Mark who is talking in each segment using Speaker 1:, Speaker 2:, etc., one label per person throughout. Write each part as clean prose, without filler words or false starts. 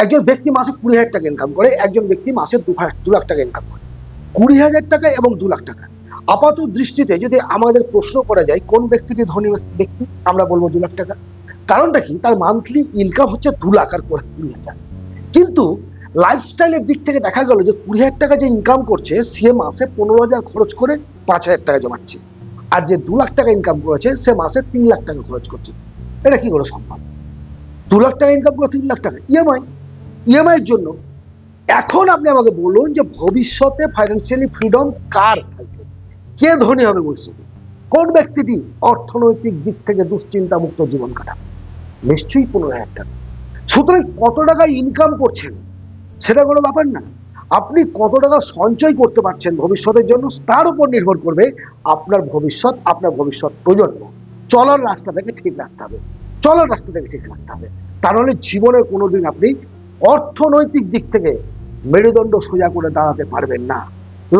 Speaker 1: একজন ব্যক্তি মাসে 20,000 টাকা ইনকাম করে, একজন ব্যক্তি মাসে 2 লাখ টাকা ইনকাম করে। 20,000 টাকা এবং 2 লাখ টাকা আপাত দৃষ্টিতে যদি আমাদের প্রশ্ন করা যায় কোন ব্যক্তিটি ধনী ব্যক্তি, আমরা বলবো 2 লাখ টাকা। কারণটা কি? তার মান্থলি ইনকাম হচ্ছে 2 লাখ আর 20,000। কিন্তু লাইফস্টাইলের দিক থেকে দেখা গেল যে 20,000 টাকা যে ইনকাম করছে সে মাসে 15,000 খরচ করে 5,000 টাকা জমাচ্ছে, আর যে 2 লাখ টাকা ইনকাম করেছে সে মাসে 3 লাখ টাকা খরচ করছে। এটা কি করে সম্ভব? 2 লাখ টাকা ইনকাম করে 3 লাখ টাকা ইএমআই এর জন্য। এখন আপনি আমাকে বলুন যে ভবিষ্যতে ফাইন্যান্সিয়ালি ফ্রিডম কার থাকবে, কে ধনী হবে ভবিষ্যতে? কোন ব্যক্তিটি অর্থনৈতিক দিক থেকে দুশ্চিন্তা মুক্ত জীবন কাটাবে? নিশ্চয়ই 15,000 টাকা। সুতরাং কত টাকা ইনকাম করছেন সেটা কোনো ব্যাপার না, আপনি কত টাকা সঞ্চয় করতে পারছেন ভবিষ্যতের জন্য তার উপর নির্ভর করবে আপনার ভবিষ্যৎ, আপনার ভবিষ্যৎ প্রজন্ম। চলার রাস্তাটাকে ঠিক রাখতে হবে, তা নাহলে জীবনে কোনোদিন আপনি অর্থনৈতিক দিক থেকে মেরুদণ্ড সোজা করে দাঁড়াতে পারবেন না।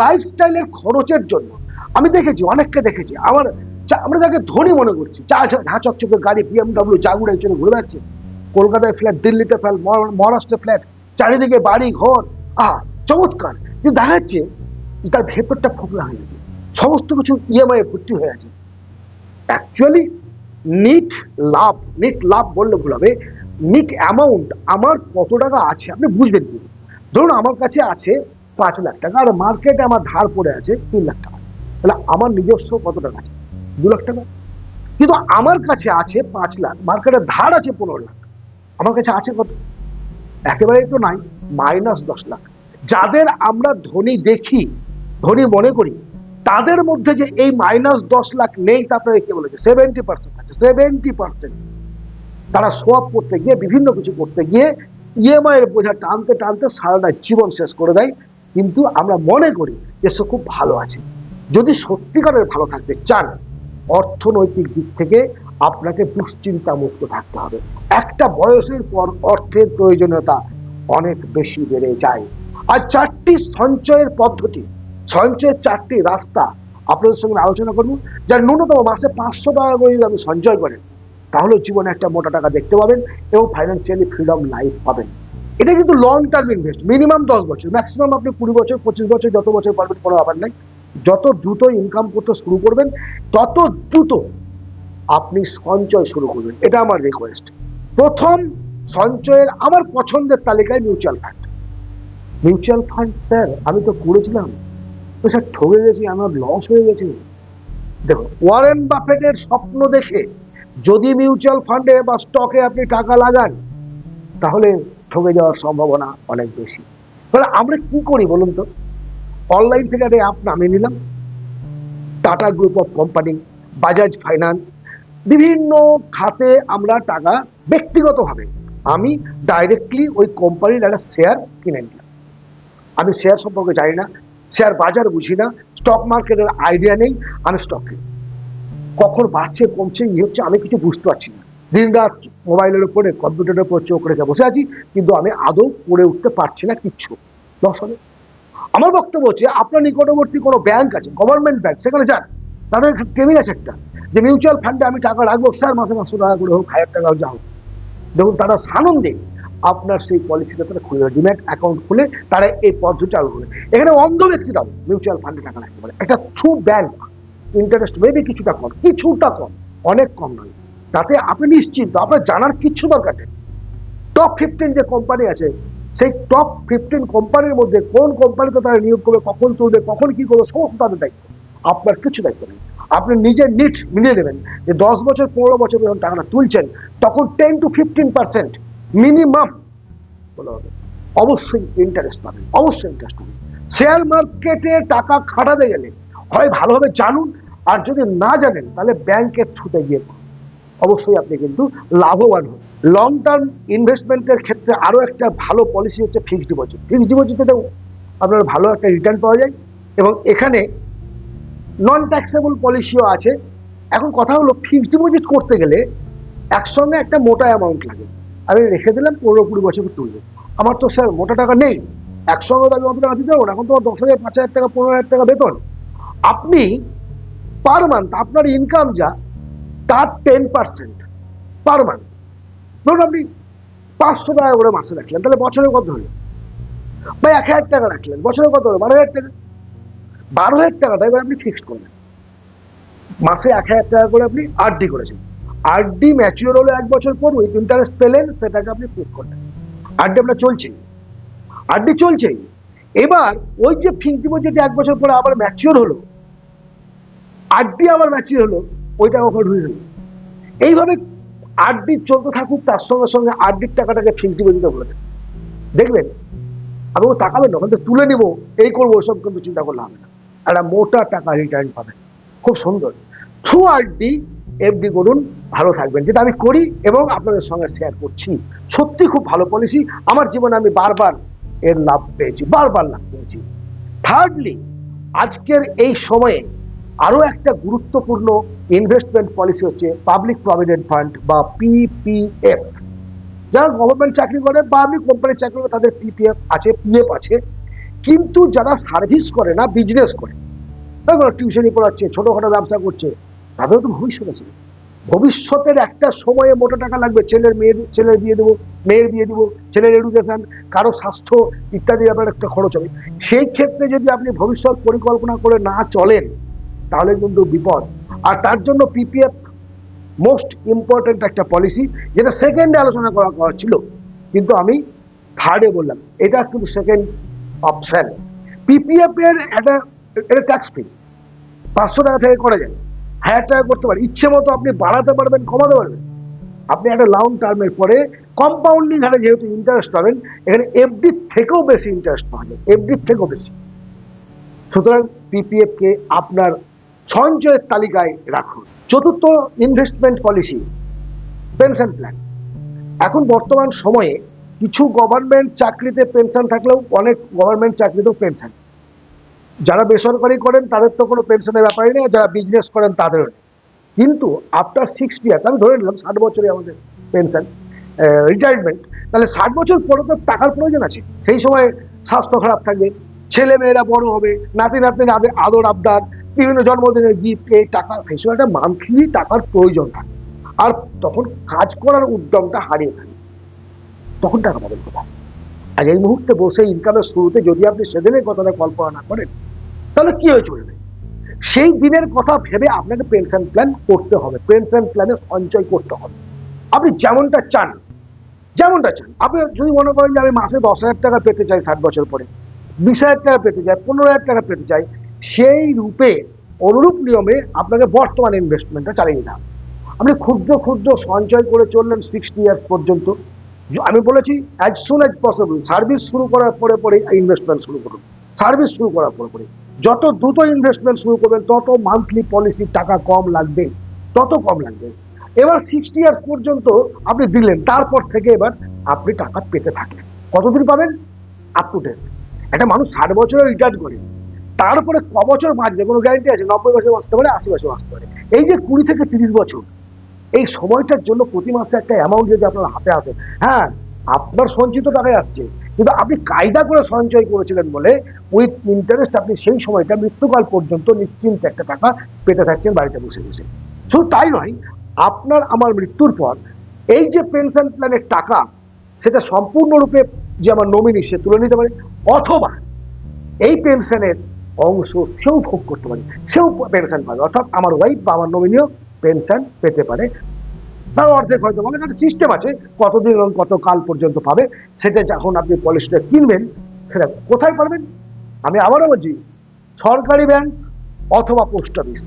Speaker 1: লাইফস্টাইলের খরচের জন্য আমি দেখেছি, অনেককে দেখেছি, আমরা তাকে ধনী মনে করছি, ঝা চকচকে গাড়ি, BMW, জাগুড়া চলে ঘুরে বেড়াচ্ছে, কলকাতায় ফ্ল্যাট, দিল্লিতে ফ্ল্যাট, মহারাষ্ট্রে ফ্ল্যাট, চারিদিকে বাড়ি ঘর, চমৎকার। কিন্তু দেখা যাচ্ছে তার ভেতরটা ফোকলা হয়ে গেছে, সমস্ত কিছু ইএমআই ভর্তি হয়ে আছে। অ্যাকচুয়ালি নিট লাভ বললে ভুল হবে, নিট অ্যামাউন্ট আমার কত টাকা আছে আপনি বুঝবেন কি? ধরুন আমার কাছে আছে 5 লাখ টাকা আর মার্কেটে আমার ধার পড়ে আছে 3 লাখ টাকা, তাহলে আমার নিজস্ব কত টাকা আছে? 2 লাখ টাকা। কিন্তু আমার কাছে আছে 5 লাখ, মার্কেটে ধার আছে 15 লাখ, আমার কাছে আছে কত? একেবারেই তো নাই, -10 লাখ। যাদের আমরা ধনী দেখি, ধনী মনে করি, তাদের মধ্যে যে এই -10 লাখ নেই তা আপনারা কে বলেছে? 70% আছে, 70%। তারা সোয়াপ করতে গিয়ে, বিভিন্ন কিছু করতে গিয়ে ইএমআই এর বোঝা টানতে টানতে সারাটা জীবন শেষ করে দেয়। কিন্তু আমরা মনে করি যে সে খুব ভালো আছে। যদি সত্যিকারের ভালো থাকতে চান, অর্থনৈতিক দিক থেকে আপনাকে দুশ্চিন্তা মুক্ত থাকতে হবে। একটা বয়সের পর অর্থের প্রয়োজনীয়তা অনেক বেশি বেড়ে যায়। আর 4টি সঞ্চয়ের পদ্ধতি, সঞ্চয়ের 4টি রাস্তা আপনাদের সঙ্গে আলোচনা করব। যার ন্যূনতম মাসে 500 টাকা করে যদি আপনি সঞ্চয় করেন, তাহলে জীবনে একটা মোটা টাকা দেখতে পাবেন এবং ফাইন্যান্সিয়ালি ফ্রিডম লাইফ পাবেন। এটা কিন্তু লং টার্ম ইনভেস্ট, মিনিমাম 10 বছর, ম্যাক্সিমাম আপনি 20 বছর, 25 বছর, যত বছর পারবেন কোনো ব্যাপার নাই। যত দ্রুত ইনকাম করতে শুরু করবেন তত দ্রুত আপনি সঞ্চয় শুরু করবেন, এটা আমার রিকোয়েস্ট। প্রথম সঞ্চয়ের আমার পছন্দের তালিকায় মিউচুয়াল ফান্ড। স্যার আমি তো করেছিলাম, তো স্যার ঠকে গেছি, আমার লস হয়ে গেছে। দেখুন, ওয়ারেন বাফেটের স্বপ্ন দেখে যদি মিউচুয়াল ফান্ডে বা স্টকে আপনি টাকা লাগান, তাহলে ঠকে যাওয়ার সম্ভাবনা অনেক বেশি। তাহলে আমরা কি করি বলুন তো? অনলাইন থেকে একটা অ্যাপ নামিয়ে নিলাম, tata group of company, Bajaj finance, বিভিন্ন খাতে আমরা টাকা ব্যক্তিগতভাবে আমি ডাইরেক্টলি ওই কোম্পানির একটা শেয়ার কিনে নিলাম। আমি শেয়ার সম্পর্কে জানি না, শেয়ার বাজার বুঝি না, স্টক মার্কেটের আইডিয়া নেই, আমি স্টক কিনি। কখন বাড়ছে কমছে ই হচ্ছে আমি কিছু বুঝতে পারছি না, দিন রাত মোবাইলের উপরে, কম্পিউটারের উপর চোখ রেখে বসে আছি, কিন্তু আমি আদৌ করে উঠতে পারছি না কিচ্ছু। লস হবে। আমার বক্তব্য হচ্ছে আপনার নিকটবর্তী কোনো ব্যাংক আছে, গভর্নমেন্ট ব্যাংক, সেখানে যান, তাদের টেবিল আছে একটা, যে মিউচুয়াল ফান্ডে আমি টাকা রাখবো স্যার, মাসে 500 টাকা করে হোক, 1000 টাকা যা হোক। দেখুন তারা সানন্দে আপনার সেই পলিসিটা তারা খুলে দেবে, ডিম্যাট অ্যাকাউন্ট খুলে তারা এই পদ্ধতি চালু করে। এখানে অন্ধ ব্যক্তিরাও মিউচুয়াল ফান্ডে টাকা রাখতে পারে। একটা থ্রু ব্যাংক, ইন্টারেস্ট মেবি কিছুটা কম, অনেক কম নয়। তাতে আপনি নিশ্চিন্ত, আপনার জানার কিচ্ছু দরকার নেই। টপ 15 যে কোম্পানি আছে, সেই টপ 15 কোম্পানির মধ্যে কোন কোম্পানিতে তারা নিয়োগ করবে, কখন তুলবে, কখন কি করবে, সমস্ত তাদের দায়িত্ব। আপনার কিছু দায়িত্ব নেই। আপনি নিজের নিট মিলিয়ে নেবেন যে 10 বছর 15 বছর যখন টাকাটা তুলছেন, তখন 10 to 15% মিনিমাম অবশ্যই ইন্টারেস্ট পাবেন, শেয়ার মার্কেটে টাকা খাটাতে গেলে হয় ভালোভাবে জানুন, আর যদি না জানেন তাহলে ব্যাংকের থ্রুতে গিয়ে অবশ্যই আপনি কিন্তু লাভবান হন। লং টার্ম ইনভেস্টমেন্টের ক্ষেত্রে আরো একটা ভালো পলিসি হচ্ছে ফিক্সড ডিপোজিটেও আপনার ভালো একটা রিটার্ন পাওয়া যায়, এবং এখানে নন ট্যাক্সেবল পলিসিও আছে। এখন কথা হলো, ফিক্সড ডিপোজিট করতে গেলে একসঙ্গে একটা মোটা অ্যামাউন্ট লাগে। আমি রেখে দিলাম 15-20 বছর তুলবে, আমার তো স্যার মোটা টাকা নেই, একসঙ্গে তো আমি অত টাকা দিতে পারবো না, এখন তো 10,000, 5,000 টাকা, 15,000 টাকা বেতন। আপনি পার মান্থ আপনার ইনকাম যা, তার 10% পার মান্থ, ধরুন আপনি 500 টাকা করে মাসে রাখলেন, তাহলে বছরে কত হলো? বা 1000 টাকা রাখলেন, বছরে কত হলো? 12,000 টাকা। 12,000 টাকাটা এবার আপনি ফিক্সড করলেন, মাসে 1000 টাকা করে আপনি আরডি করেছেন। আরডি ম্যাচিওর হলো 1 বছর পর, উইথ ইন্টারেস্ট পেলেন, সেটাকে আপনি ফিক্স করলেন। আরডি আপনার চলছেই, আরডি চলছেই। এবার ওই যে ফিক্সড ডিপোজিট 1 বছর পরে আবার ম্যাচিওর হলো, আরডি আবার ম্যাচিওর হলো, ওইটা ওখানে ঢুকে গেল। এইভাবে আরডি চলতে থাকুক, তার সঙ্গে সঙ্গে আরডির টাকাটাকে ফিক্সড ডিপোজিটে বলে দেন। দেখবেন আপনি তাকাবেন না, ওখান থেকে তুলে নিবো, এই করবো, ওসব কিন্তু চিন্তা করলে হবে না। একটা মোটা টাকা রিটার্ন পাবেন, খুব সুন্দর। থ্রু আরডি এফডি করুন, ভালো থাকবেন, যেটা আমি করি এবং আপনাদের সঙ্গে শেয়ার করছি। সত্যি খুব ভালো পলিসি, আমার জীবনে আমি বারবার এর লাভ পেয়েছি, বারবার লাভ পেয়েছি। থার্ডলি, আজকের এই সময়ে আরো একটা গুরুত্বপূর্ণ ইনভেস্টমেন্ট পলিসি হচ্ছে পাবলিক প্রভিডেন্ট ফান্ড বা পিপিএফ। যারা গভর্নমেন্ট চাকরি করে বা আপনি কোম্পানির চাকরি করে, তাদের পিপিএফ আছে, পিএফ আছে। কিন্তু যারা সার্ভিস করে না, বিজনেস করে, টিউশনি পড়াচ্ছে, ছোটখাটো ব্যবসা করছে, তাদেরও তো ভবিষ্যৎ আছে। ভবিষ্যতের একটা সময়ে মোটা টাকা লাগবে, ছেলের বিয়ে দেবো, মেয়ের বিয়ে দেবো, ছেলের এডুকেশন, কারো স্বাস্থ্য ইত্যাদি ব্যাপারে একটা খরচ হবে। সেই ক্ষেত্রে যদি আপনি ভবিষ্যৎ পরিকল্পনা করে না চলেন, তাহলে কিন্তু বিপদ। আর তার জন্য পিপিএফ মোস্ট ইম্পর্টেন্ট একটা পলিসি, যেটা সেকেন্ডে আলোচনা করা ছিল, কিন্তু আমি থার্ডে বললাম। এটা কিন্তু সেকেন্ড অপশন। পিপিএফ এর এটা ট্যাক্স ফ্রি, 500 টাকা থেকে করা যায়, 1000 টাকা করতে পারেন, ইচ্ছে মতো আপনি বাড়াতে পারবেন, কমাতে পারবেন। আপনি একটা লং টার্মের পরে কম্পাউন্ডিং হারে যেহেতু ইন্টারেস্ট পাবেন, এখানে এফডির থেকেও বেশি ইন্টারেস্ট পাবেন, এফডির থেকেও বেশি। সুতরাং পিপিএফ কে আপনার সঞ্চয়ের তালিকায় রাখুন। চতুর্থ ইনভেস্টমেন্ট পলিসি, পেনশন প্ল্যান। এখন বর্তমান সময়ে কিছু গভর্নমেন্ট চাকরিতে পেনশন থাকলেও অনেক গভর্নমেন্ট চাকরিতেও পেনশন, যারা বেসরকারি করেন তাদের তো কোনো পেনশনের ব্যাপারই নেই, যারা বিজনেস করেন তাদেরও নেই। কিন্তু আফটার 60 ইয়ার্স, আমি ধরে নিলাম 60 বছরে আমাদের পেনশন রিটায়ারমেন্ট, তাহলে 60 বছর পরে তো টাকার প্রয়োজন আছে। সেই সময় স্বাস্থ্য খারাপ থাকবে, ছেলে মেয়েরা বড় হবে, নাতি নাতনির আদর আবদার, বিভিন্ন জন্মদিনের গিফট, এই টাকা, সেই সময় একটা মান্থলি টাকার প্রয়োজন থাকে। আর তখন কাজ করার উদ্যমটা হারিয়ে থাকে, তখন টাকা পাবেন কোথায়? আর এই মুহূর্তে বসে ইনকামের শুরুতে যদি আপনি সেদিনের কথাটা কল্পনা না করেন, তাহলে কি হয়ে চলবে? সেই দিনের কথা ভেবে আপনাকে পেনশন প্ল্যান করতে হবে, পেনশন প্ল্যানে সঞ্চয় করতে হবে। আপনি যেমনটা চান, যেমনটা চান। আপনি যদি মনে করেন যে আমি মাসে 10,000 টাকা পেতে চাই 60 বছর পরে, 20,000 টাকা পেতে চাই, 15,000 টাকা পেতে চাই, সেই রূপে অনুরূপ নিয়মে আপনাকে বর্তমান ইনভেস্টমেন্টটা চালিয়ে নিতে হবে। আপনি ক্ষুদ্র ক্ষুদ্র সঞ্চয় করে চললেন 60 ইয়ার্স পর্যন্ত। আমি বলেছি as soon as possible, service শুরু করার পরে পরে ইনভেস্টমেন্ট শুরু করুন। সার্ভিস শুরু করার পরে পরে যত দ্রুত ইনভেস্টমেন্ট শুরু করবেন, তত মান্থলি পলিসির টাকা কম লাগবে, তত কম লাগবে। এবার 60 ইয়ার্স পর্যন্ত আপনি দিলেন, তারপর থেকে এবার আপনি টাকা পেতে থাকলেন। কতদিন পাবেন? Up to date. একটা মানুষ 60 বছরে রিটায়ার করে, তারপরে ক বছর বাঁচবে কোনো গ্যারান্টি আছে? 90 বছর বাঁচতে পারে, 80 বছর বাঁচতে পারে। এই যে 20 থেকে 30 বছর, এই সময়টার জন্য প্রতি মাসে একটা অ্যামাউন্ট যদি আপনার হাতে আসে, হ্যাঁ আপনার সঞ্চিত টাকায় আসছে, কিন্তু আপনি কায়দা করে সঞ্চয় করেছিলেন বলে উইথ ইন্টারেস্ট আপনি সেই সময়টা মৃত্যুকাল পর্যন্ত নিশ্চিন্তে একটা টাকা পেতে থাকছেন বাড়িতে বসে বসে। শুধু তাই নয়, আপনার আমার মৃত্যুর পর এই যে পেনশন প্ল্যানের টাকা, সেটা সম্পূর্ণরূপে যে আমার নমিনি সে তুলে নিতে পারে, অথবা এই পেনশনের অংশ সেও ভোগ করতে পারে, সেও পেনশন পাবে। অর্থাৎ আমার ওয়াইফ বা আমার নমিনিও পেনশন পেতে পারে, তার অর্ধেক হয়তো পাবে। একটা সিস্টেম আছে কতদিন এবং কত কাল পর্যন্ত পাবে, সেটা যখন আপনি পলিসিটা কিনবেন, সেটা কোথায় পাবেন? আমি আবারও বলছি, সরকারি ব্যাংক অথবা পোস্ট অফিস।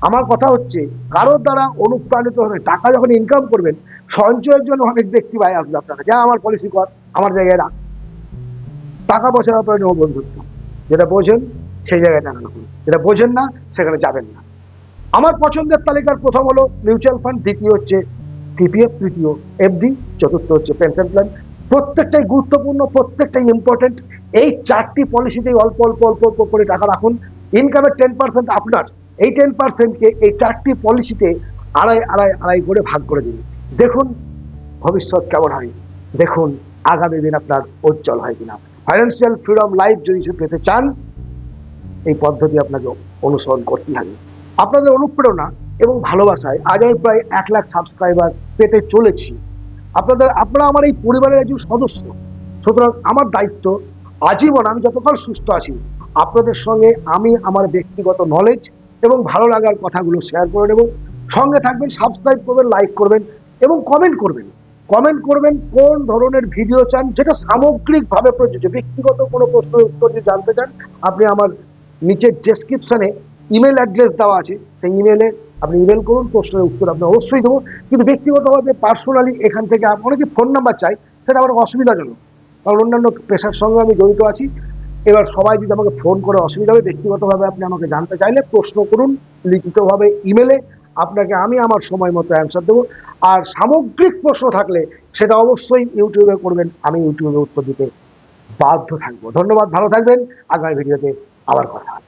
Speaker 1: আমার কথা হচ্ছে, কারোর দ্বারা অনুপ্রাণিত হয়ে টাকা যখন ইনকাম করবেন, সঞ্চয়ের জন্য অনেক ব্যক্তি ভাই আসবে আপনার কাছে, আমার পলিসি কর, আমার জায়গায় রাখ। টাকা পয়সার ব্যাপারে নেব বন্ধুত্ব, যেটা বোঝেন সেই জায়গায় টাকা রাখুন, যেটা বোঝেন না সেখানে যাবেন না। আমার পছন্দের তালিকার প্রথম হলো মিউচুয়াল ফান্ড, দ্বিতীয় হচ্ছে পিপিএফ, তৃতীয় এফডি, চতুর্থ হচ্ছে পেনশন প্ল্যান। প্রত্যেকটাই গুরুত্বপূর্ণ, প্রত্যেকটাই ইম্পর্টেন্ট। এই 4টি পলিসিতেই অল্প অল্প অল্প অল্প করে টাকা রাখুন। ইনকামের 10% আপনার, এই 10%কে এই 4টি পলিসিতে আড়াই আড়াই আড়াই করে ভাগ করে দিন। দেখুন ভবিষ্যৎ কেমন হয়, দেখুন আগামী দিন আপনার উজ্জ্বল হয় কিনা। ফাইন্যান্সিয়াল ফ্রিডম লাইফ যদি পেতে চান, এই পদ্ধতি আপনাকে অনুসরণ করতে হবে। আপনাদের অনুপ্রেরণা এবং ভালোবাসায় আজ আমি প্রায় 1 লাখ সাবস্ক্রাইবার পেতে চলেছি। আপনারা আমার এই পরিবারের একজন সদস্য। সুতরাং আমার দায়িত্ব আজীবন, আমি যতক্ষণ সুস্থ আছি, আপনাদের সঙ্গে আমি আমার ব্যক্তিগত নলেজ এবং ভালো লাগার কথাগুলো শেয়ার করে নেব। সঙ্গে থাকবেন, সাবস্ক্রাইব করবেন, লাইক করবেন এবং কমেন্ট করবেন। কোন ধরনের ভিডিও চান, যেটা সামগ্রিকভাবে প্রযোজ্য। ব্যক্তিগত কোনো প্রশ্নের উত্তর যদি জানতে চান, আপনি আমার নিচের ডেসক্রিপশনে ইমেল অ্যাড্রেস দেওয়া আছে, সেই ইমেলে আপনি ইমেল করুন, প্রশ্নের উত্তর আপনি অবশ্যই দেবো। কিন্তু ব্যক্তিগতভাবে পার্সোনালি এখান থেকে অনেকে ফোন নাম্বার চাই, সেটা আমার অসুবিধাজনক, কারণ অন্যান্য পেশার সঙ্গে আমি জড়িত আছি। এবার সবাই যদি আমাকে ফোন করে অসুবিধা হবে, ব্যক্তিগতভাবে আপনি আমাকে জানতে চাইলে প্রশ্ন করুন লিখিতভাবে ইমেলে, আপনাকে আমি আমার সময় মতো অ্যান্সার দেবো। আর সামগ্রিক প্রশ্ন থাকলে সেটা অবশ্যই ইউটিউবে করবেন, আমি ইউটিউবে উত্তর দিতে বাধ্য থাকবো। ধন্যবাদ, ভালো থাকবেন। আগামী ভিডিওতে আবার কথা হবে।